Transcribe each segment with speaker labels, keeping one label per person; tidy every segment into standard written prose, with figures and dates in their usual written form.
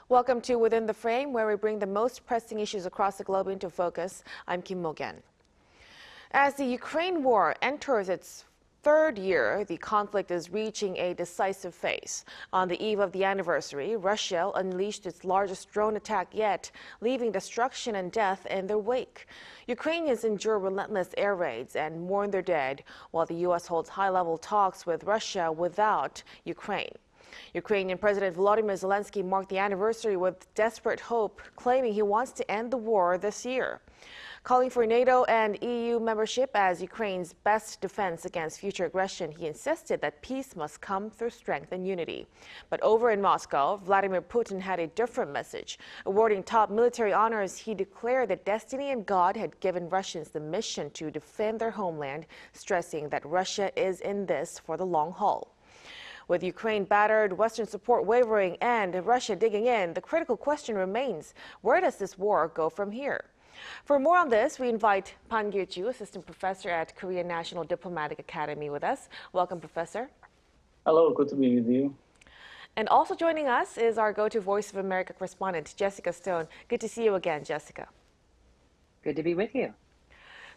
Speaker 1: Welcome to Within the Frame, where we bring the most pressing issues across the globe into focus. I'm Kim Mo-gen. As the Ukraine war enters its third year, the conflict is reaching a decisive phase. On the eve of the anniversary, Russia unleashed its largest drone attack yet, leaving destruction and death in their wake. Ukrainians endure relentless air raids and mourn their dead, while the U.S. holds high-level talks with Russia without Ukraine. Ukrainian President Volodymyr Zelenskyy marked the anniversary with desperate hope, claiming he wants to end the war this year. Calling for NATO and EU membership as Ukraine's best defense against future aggression, he insisted that peace must come through strength and unity. But over in Moscow, Vladimir Putin had a different message. Awarding top military honors, he declared that destiny and God had given Russians the mission to defend their homeland, stressing that Russia is in this for the long haul. With Ukraine battered, Western support wavering, and Russia digging in, the critical question remains, where does this war go from here? For more on this, we invite Pan Gil-ju, Assistant Professor at Korean National Diplomatic Academy, with us. Welcome, Professor.
Speaker 2: Hello, good to be with you.
Speaker 1: And also joining us is our go-to Voice of America correspondent, Jessica Stone. Good to see you again, Jessica.
Speaker 3: Good to be with you.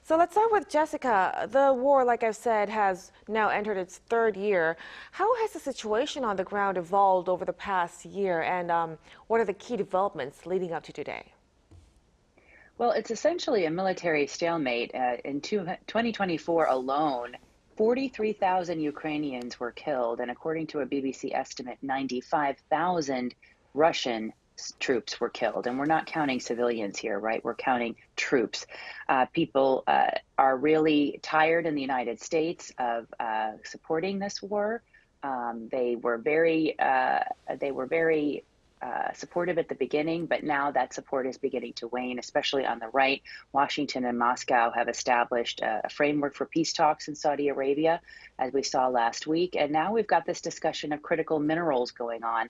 Speaker 1: So let's start with Jessica. The war, like I've said, has now entered its third year. How has the situation on the ground evolved over the past year, and what are the key developments leading up to today?
Speaker 3: Well, it's essentially a military stalemate. In 2024 alone, 43,000 Ukrainians were killed, and according to a BBC estimate, 95,000 Russian troops were killed. And we're not counting civilians here, right? We're counting troops. People are really tired in the United States of supporting this war. They were very supportive at the beginning, but now that support is beginning to wane, especially on the right. Washington and Moscow have established a framework for peace talks in Saudi Arabia, as we saw last week. And now we've got this discussion of critical minerals going on,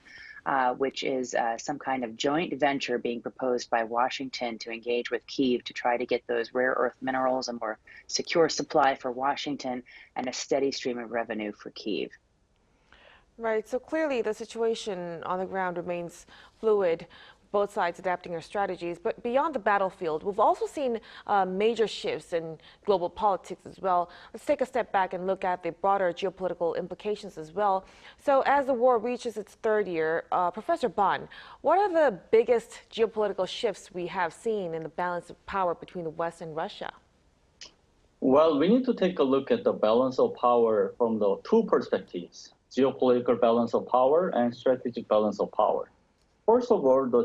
Speaker 3: which is some kind of joint venture being proposed by Washington to engage with Kyiv to try to get those rare earth minerals, a more secure supply for Washington, and a steady stream of revenue for Kyiv.
Speaker 1: Right, so clearly the situation on the ground remains fluid, both sides adapting their strategies. But beyond the battlefield, we've also seen major shifts in global politics as well. Let's take a step back and look at the broader geopolitical implications as well. So as the war reaches its third year, Professor Ban, what are the biggest geopolitical shifts we have seen in the balance of power between the West and Russia?
Speaker 2: Well, we need to take a look at the balance of power from the two perspectives: geopolitical balance of power and strategic balance of power. First of all, the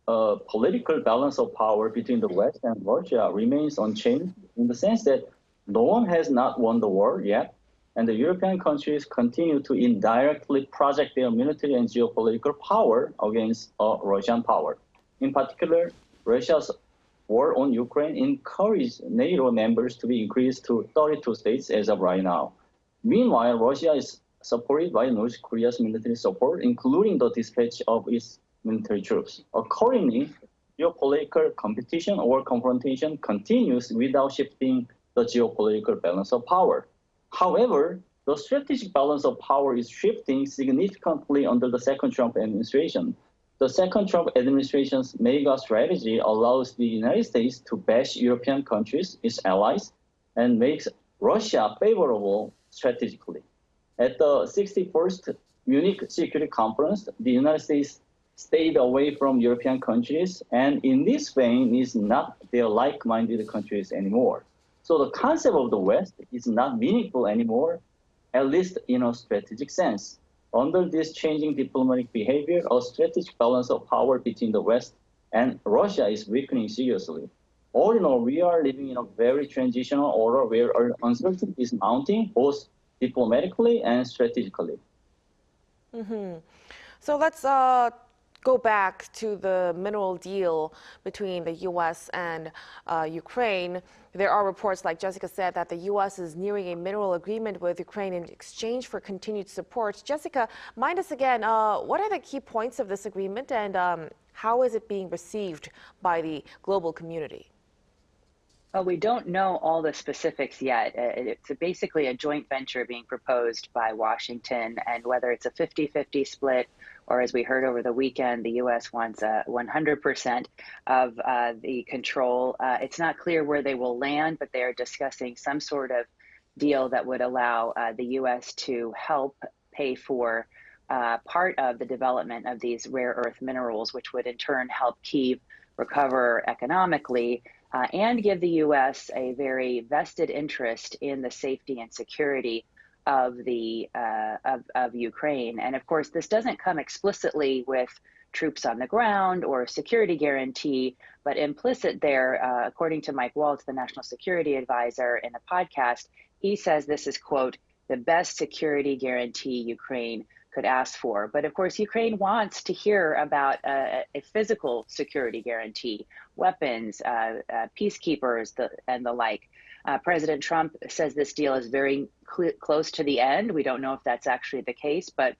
Speaker 2: geopolitical balance of power between the West and Russia remains unchanged in the sense that no one has not won the war yet, and the European countries continue to indirectly project their military and geopolitical power against Russian power. In particular, Russia's war on Ukraine encouraged NATO members to be increased to 32 states as of right now. Meanwhile, Russia is supported by North Korea's military support, including the dispatch of its military troops. Accordingly, geopolitical competition or confrontation continues without shifting the geopolitical balance of power. However, the strategic balance of power is shifting significantly under the second Trump administration. The second Trump administration's mega strategy allows the United States to bash European countries, its allies, and makes Russia favorable strategically. At the 61st Munich Security Conference, the United States stayed away from European countries, and in this vein is not their like-minded countries anymore. So the concept of the West is not meaningful anymore, at least in a strategic sense. Under this changing diplomatic behavior, a strategic balance of power between the West and Russia is weakening seriously. All in all, we are living in a very transitional order where uncertainty is mounting, both diplomatically and strategically.
Speaker 1: So let's go back to the mineral deal between the U.S. and Ukraine. There are reports, like Jessica said, that the U.S. is nearing a mineral agreement with Ukraine in exchange for continued support. Jessica, mind us again, what are the key points of this agreement, and how is it being received by the global community?
Speaker 3: Well, we don't know all the specifics yet. It's basically a joint venture being proposed by Washington, and whether it's a 50-50 split or as we heard over the weekend, the U.S. wants 100% of the control. It's not clear where they will land, but they are discussing some sort of deal that would allow the U.S. to help pay for part of the development of these rare earth minerals, which would in turn help Kyiv recover economically and give the U.S. a very vested interest in the safety and security of the of Ukraine. And of course, this doesn't come explicitly with troops on the ground or a security guarantee, but implicit there, according to Mike Waltz, the national security advisor, in a podcast, he says this is, quote, the best security guarantee Ukraine could ask for. But of course, Ukraine wants to hear about a physical security guarantee, weapons, peacekeepers, and the like. President Trump says this deal is very close to the end. We don't know if that's actually the case, but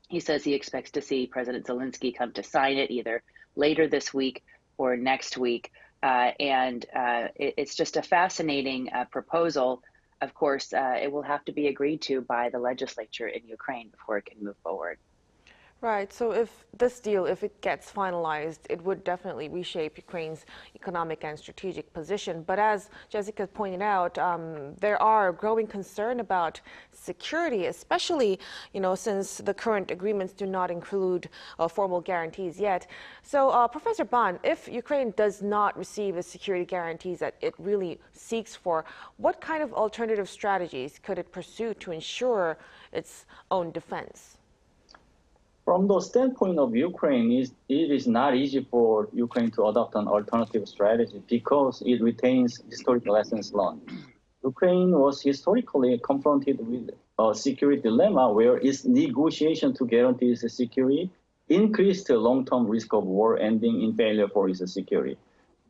Speaker 3: he says he expects to see President Zelenskyy come to sign it either later this week or next week. It's just a fascinating proposal. Of course, it will have to be agreed to by the legislature in Ukraine before it can move forward.
Speaker 1: Right. So if this deal, if it gets finalized, it would definitely reshape Ukraine's economic and strategic position. But as Jessica pointed out, there are growing concern about security, especially, since the current agreements do not include formal guarantees yet. So, Professor Ban, if Ukraine does not receive the security guarantees that it really seeks for, what kind of alternative strategies could it pursue to ensure its own defense?
Speaker 2: From the standpoint of Ukraine, it is not easy for Ukraine to adopt an alternative strategy because it retains historic lessons learned. Ukraine was historically confronted with a security dilemma where its negotiation to guarantee its security increased the long-term risk of war ending in failure for its security.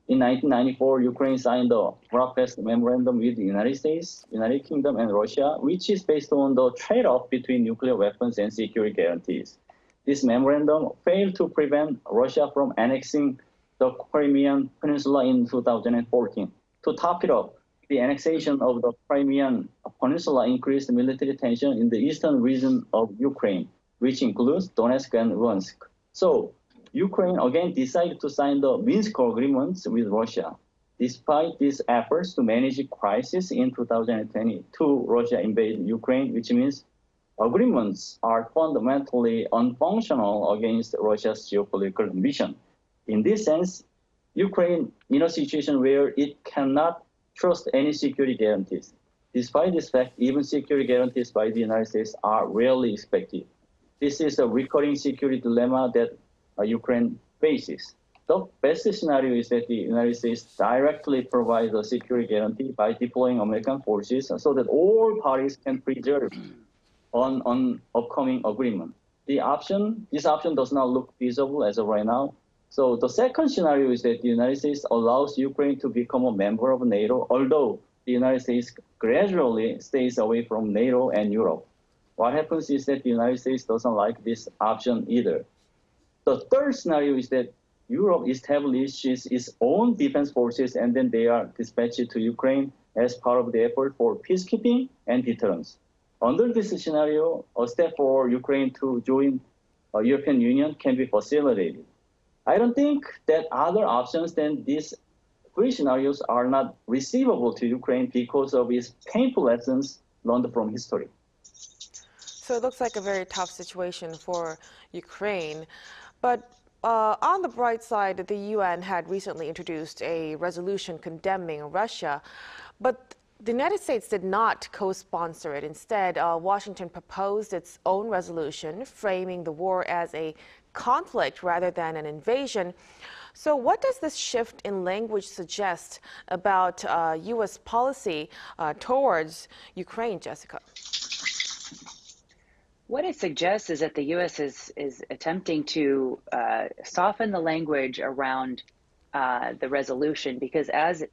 Speaker 2: In 1994, Ukraine signed the Budapest Memorandum with the United States, United Kingdom, and Russia, which is based on the trade-off between nuclear weapons and security guarantees. This memorandum failed to prevent Russia from annexing the Crimean Peninsula in 2014. To top it off, the annexation of the Crimean Peninsula increased military tension in the eastern region of Ukraine, which includes Donetsk and Luhansk. So, Ukraine again decided to sign the Minsk agreements with Russia. Despite these efforts to manage the crisis in 2022, Russia invaded Ukraine, which means agreements are fundamentally unfunctional against Russia's geopolitical ambition. In this sense, Ukraine in a situation where it cannot trust any security guarantees. Despite this fact, even security guarantees by the United States are rarely expected. This is a recurring security dilemma that Ukraine faces. The best scenario is that the United States directly provides a security guarantee by deploying American forces so that all parties can preserve on upcoming agreement. This option does not look feasible as of right now. So the second scenario is that the United States allows Ukraine to become a member of NATO, although the United States gradually stays away from NATO and Europe. What happens is that the United States doesn't like this option either. The third scenario is that Europe establishes its own defense forces and then they are dispatched to Ukraine as part of the effort for peacekeeping and deterrence. Under this scenario, a step for Ukraine to join the European Union can be facilitated. I don't think that other options than these three scenarios are not receivable to Ukraine because of its painful lessons learned from history.
Speaker 1: So it looks like a very tough situation for Ukraine. But on the bright side, the UN had recently introduced a resolution condemning Russia. But the United States did not co-sponsor it. Instead, Washington proposed its own resolution, framing the war as a conflict rather than an invasion. So what does this shift in language suggest about U.S. policy towards Ukraine, Jessica?
Speaker 3: What it suggests is that the U.S. is attempting to soften the language around the resolution because as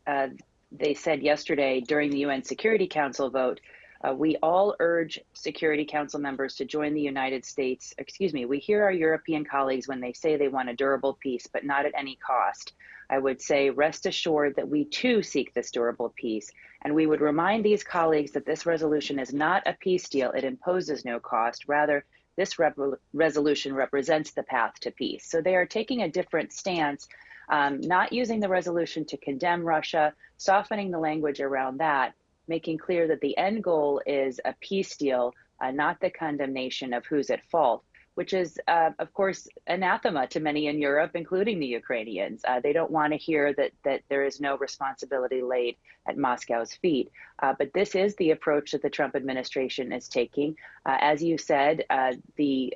Speaker 3: they said yesterday during the UN Security Council vote, we all urge Security Council members to join the United States. We hear our European colleagues when they say they want a durable peace, but not at any cost. I would say rest assured that we too seek this durable peace. And we would remind these colleagues that this resolution is not a peace deal. It imposes no cost. Rather, this resolution represents the path to peace. So they are taking a different stance, not using the resolution to condemn Russia, softening the language around that, making clear that the end goal is a peace deal, not the condemnation of who's at fault, which is, of course, anathema to many in Europe, including the Ukrainians. They don't want to hear that there is no responsibility laid at Moscow's feet. But this is the approach that the Trump administration is taking. As you said, we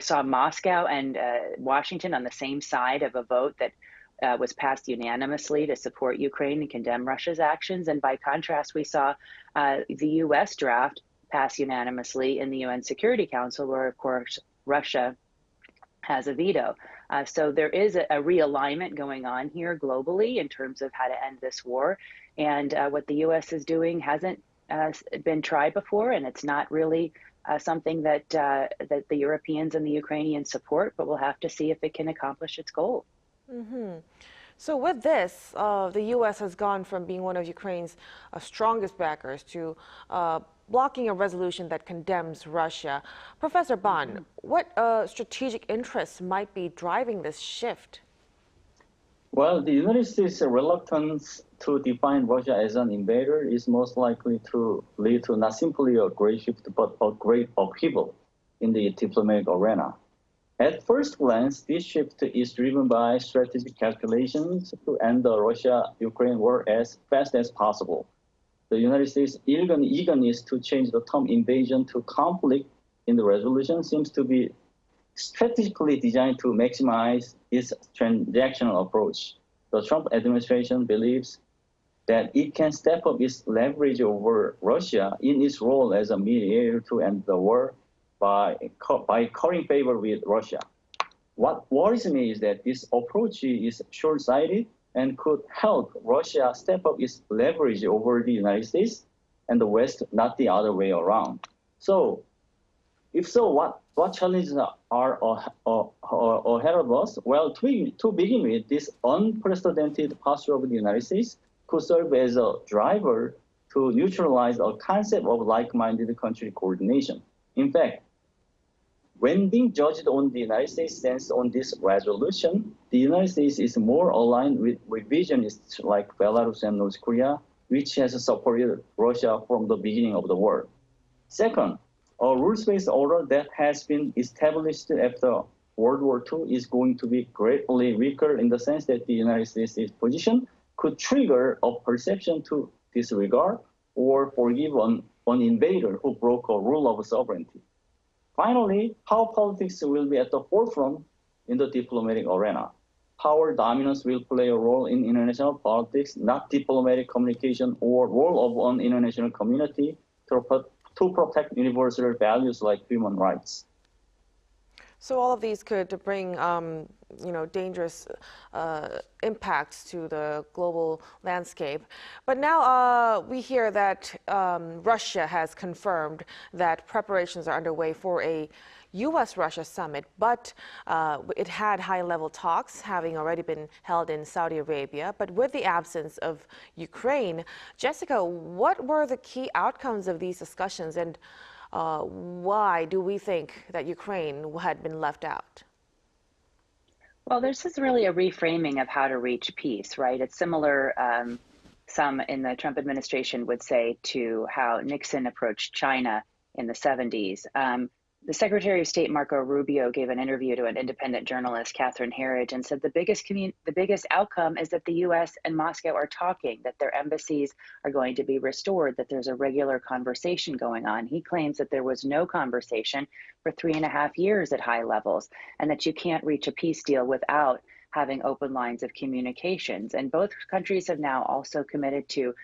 Speaker 3: saw Moscow and Washington on the same side of a vote that was passed unanimously to support Ukraine and condemn Russia's actions. And by contrast, we saw the U.S. draft pass unanimously in the UN Security Council, where, of course, Russia has a veto. So there is a realignment going on here globally in terms of how to end this war. And what the U.S. is doing hasn't been tried before, and it's not really something that the Europeans and the Ukrainians support, but we'll have to see if it can accomplish its goal.
Speaker 1: Mm-hmm. So with this, the U.S. has gone from being one of Ukraine's strongest backers to blocking a resolution that condemns Russia. Professor Ban, what strategic interests might be driving this shift?
Speaker 2: Well, the United States' reluctance to define Russia as an invader is most likely to lead to not simply a great shift, but a great upheaval in the diplomatic arena. At first glance, this shift is driven by strategic calculations to end the Russia-Ukraine war as fast as possible. The United States' eagerness to change the term invasion to conflict in the resolution seems to be strategically designed to maximize its transactional approach. The Trump administration believes that it can step up its leverage over Russia in its role as a mediator to end the war by currying favor with Russia. What worries me is that this approach is short-sighted and could help Russia step up its leverage over the United States and the West, not the other way around. So, if so, what challenges are ahead of us? Well, to begin with, this unprecedented posture of the United States could serve as a driver to neutralize a concept of like-minded country coordination. In fact, when being judged on the United States' stance on this resolution, the United States is more aligned with revisionists like Belarus and North Korea, which has supported Russia from the beginning of the war. Second, a rules-based order that has been established after World War II is going to be greatly weaker in the sense that the United States' position could trigger a perception to disregard or forgive an invader who broke a rule of sovereignty. Finally, power politics will be at the forefront in the diplomatic arena. Power dominance will play a role in international politics, not diplomatic communication or role of an international community to protect universal values like human rights.
Speaker 1: So all of these could bring, dangerous impacts to the global landscape. But now we hear that Russia has confirmed that preparations are underway for a U.S.-Russia summit, but it had high-level talks having already been held in Saudi Arabia. But with the absence of Ukraine, Jessica, what were the key outcomes of these discussions, and why do we think that Ukraine had been left out?
Speaker 3: Well, this is really a reframing of how to reach peace, right? It's similar, some in the Trump administration would say, to how Nixon approached China in the 70s. The Secretary of State, Marco Rubio, gave an interview to an independent journalist, Catherine Herridge, and said the biggest outcome is that the U.S. and Moscow are talking, that their embassies are going to be restored, that there's a regular conversation going on. He claims that there was no conversation for 3.5 years at high levels, and that you can't reach a peace deal without having open lines of communications. And both countries have now also committed to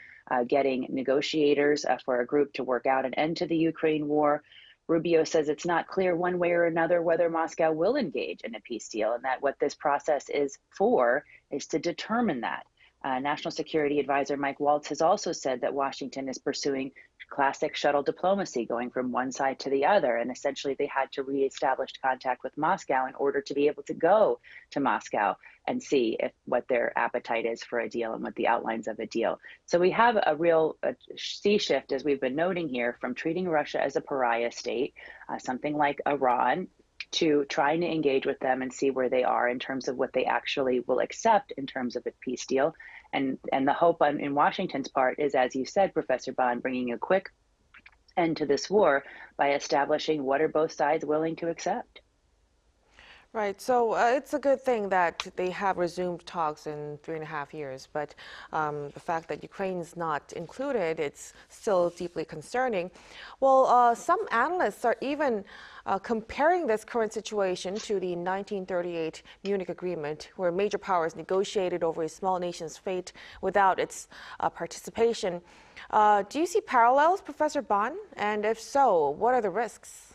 Speaker 3: getting negotiators for a group to work out an end to the Ukraine war. Rubio says it's not clear one way or another whether Moscow will engage in a peace deal, and that what this process is for is to determine that. National Security Advisor Mike Waltz has also said that Washington is pursuing classic shuttle diplomacy, going from one side to the other. And essentially, they had to reestablish contact with Moscow in order to be able to go to Moscow and see what their appetite is for a deal and what the outlines of a deal. So we have a real sea shift, as we've been noting here, from treating Russia as a pariah state, something like Iran, to trying to engage with them and see where they are in terms of what they actually will accept in terms of a peace deal. And the hope in Washington's part is, as you said, Professor Bond, bringing a quick end to this war by establishing what are both sides willing to accept.
Speaker 1: Right. So it's a good thing that they have resumed talks in 3.5 years. But the fact that Ukraine's not included, it's still deeply concerning. Well, some analysts are even comparing this current situation to the 1938 Munich Agreement, where major powers negotiated over a small nation's fate without its participation. Do you see parallels, Professor Bond? And if so, what are the risks?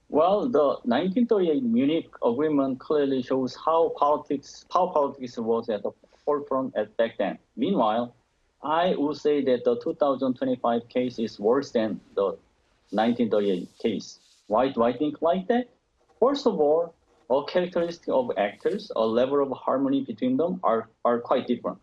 Speaker 2: Well, the 1938 Munich Agreement clearly shows how power politics was at the forefront back then. Meanwhile, I would say that the 2025 case is worse than the 1938 case. Why do I think like that? First of all, a characteristic of actors, a level of harmony between them are quite different.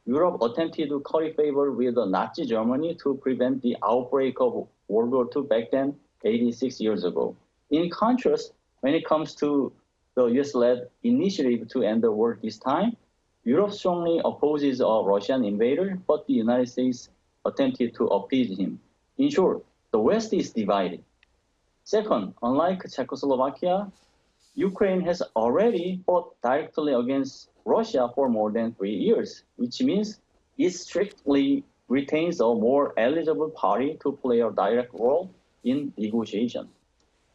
Speaker 2: Europe attempted to curry favor with Nazi Germany to prevent the outbreak of World War II back then, 86 years ago. In contrast, when it comes to the US-led initiative to end the war this time, Europe strongly opposes a Russian invader, but the United States attempted to appease him. In short, the West is divided. Second, unlike Czechoslovakia, Ukraine has already fought directly against Russia for more than 3 years, which means it strictly retains a more eligible party to play a direct role in negotiation.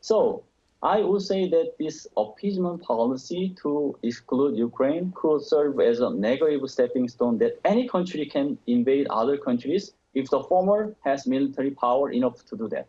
Speaker 2: So I would say that this appeasement policy to exclude Ukraine could serve as a negative stepping stone that any country can invade other countries if the former has military power enough to do that.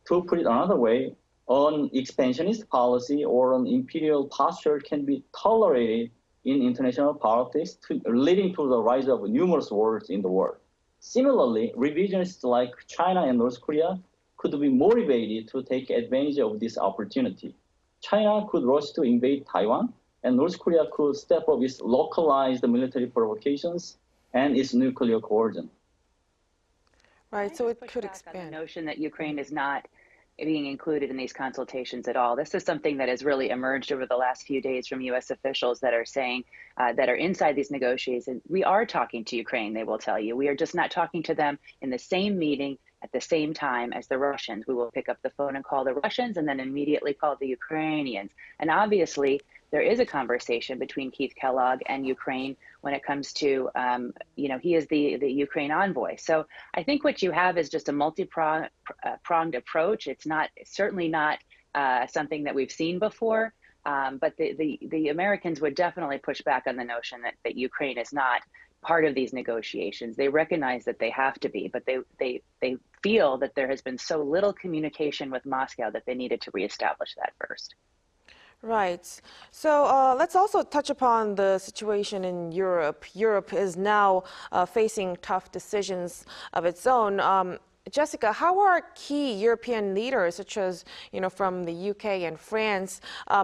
Speaker 2: To put it another way, an expansionist policy or an imperial posture can be tolerated in international politics, leading to the rise of numerous wars in the world. Similarly, revisionists like China and North Korea could be motivated to take advantage of this opportunity. China could rush to invade Taiwan, and North Korea could step up its localized military provocations and its nuclear coercion.
Speaker 1: Right, so it could expand.
Speaker 3: On the notion that Ukraine is not being included in these consultations at all. This is something that has really emerged over the last few days from U.S. officials that are saying that are inside these negotiations. We are talking to Ukraine, they will tell you. We are just not talking to them in the same meeting at the same time as the Russians. We will pick up the phone and call the Russians and then immediately call the Ukrainians. And obviously, there is a conversation between Keith Kellogg and Ukraine when it comes to, he is the Ukraine envoy. So I think what you have is just a multi-pronged approach. It's certainly not something that we've seen before, but the Americans would definitely push back on the notion that Ukraine is not part of these negotiations. They recognize that they have to be, but they feel that there has been so little communication with Moscow that they needed to reestablish that first.
Speaker 1: Right. So let's also touch upon the situation in Europe. Europe is now facing tough decisions of its own. Jessica, how are key European leaders, such as from the UK and France,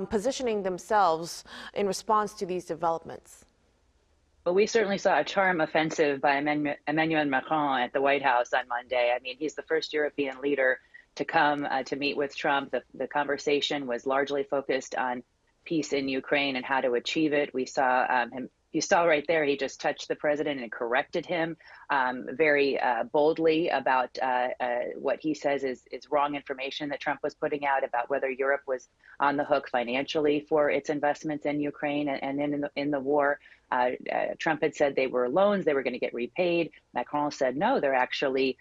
Speaker 1: positioning themselves in response to these developments?
Speaker 3: Well, we certainly saw a charm offensive by Emmanuel Macron at the White House on Monday. I mean, he's the first European leader to come to meet with Trump. The conversation was largely focused on peace in Ukraine and how to achieve it. We saw him. You saw right there, he just touched the president and corrected him very boldly about what he says is wrong information that Trump was putting out about whether Europe was on the hook financially for its investments in Ukraine and in the war. Trump had said they were loans, they were going to get repaid. Macron said, no, they're actually,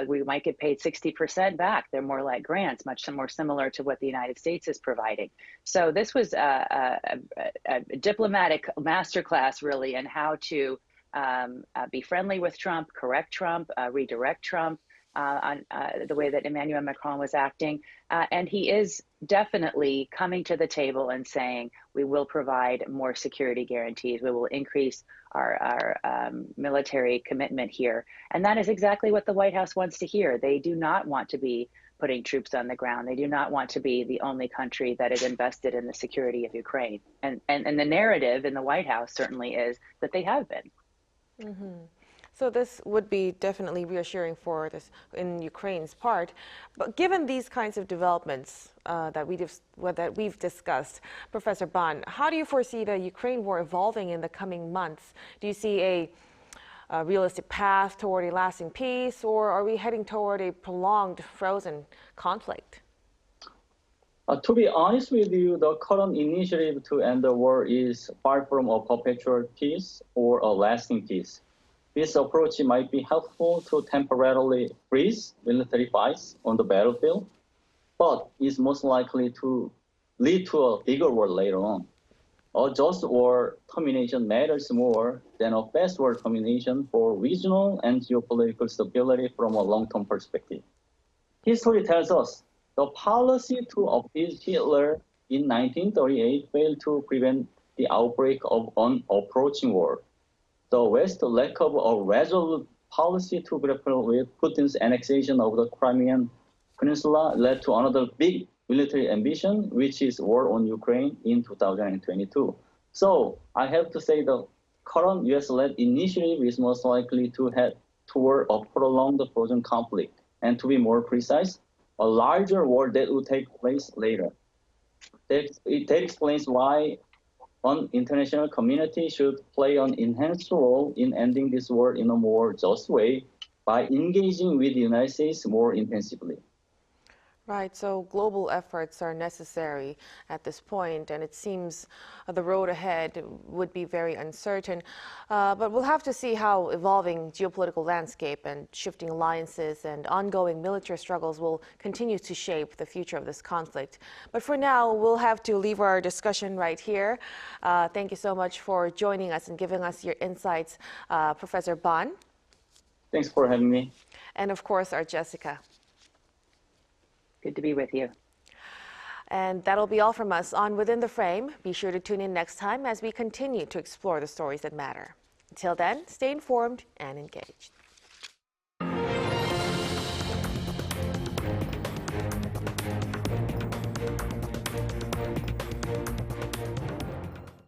Speaker 3: we might get paid 60% back. They're more like grants, much more similar to what the United States is providing. So this was a diplomatic masterclass, really, in how to be friendly with Trump, correct Trump, redirect Trump, on the way that Emmanuel Macron was acting. And he is definitely coming to the table and saying, we will provide more security guarantees. We will increase our military commitment here. And that is exactly what the White House wants to hear. They do not want to be putting troops on the ground. They do not want to be the only country that is invested in the security of Ukraine. And the narrative in the White House certainly is that they have been.
Speaker 1: Mm-hmm. So this would be definitely reassuring for this in Ukraine's part. But given these kinds of developments that we've discussed, Professor Ban, how do you foresee the Ukraine war evolving in the coming months? Do you see a realistic path toward a lasting peace, or are we heading toward a prolonged, frozen conflict?
Speaker 2: To be honest with you, the current initiative to end the war is far from a perpetual peace or a lasting peace. This approach might be helpful to temporarily freeze military fights on the battlefield, but is most likely to lead to a bigger war later on. A just war termination matters more than a fast war termination for regional and geopolitical stability from a long-term perspective. History tells us the policy to appease Hitler in 1938 failed to prevent the outbreak of an approaching war. The West's lack of a resolute policy to grapple with Putin's annexation of the Crimean Peninsula led to another big military ambition, which is war on Ukraine in 2022. So I have to say the current US-led initiative is most likely to head toward a prolonged frozen conflict, and to be more precise, a larger war that will take place later. That explains why an international community should play an enhanced role in ending this war in a more just way by engaging with the United States more intensively.
Speaker 1: Right, so global efforts are necessary at this point, and it seems the road ahead would be very uncertain. But we'll have to see how evolving geopolitical landscape and shifting alliances and ongoing military struggles will continue to shape the future of this conflict. But for now, we'll have to leave our discussion right here. Thank you so much for joining us and giving us your insights, Professor Ban.
Speaker 2: Thanks for having me.
Speaker 1: And of course, our Jessica.
Speaker 3: Good to be with you.
Speaker 1: And that'll be all from us on Within the Frame. Be sure to tune in next time as we continue to explore the stories that matter. Until then, stay informed and engaged.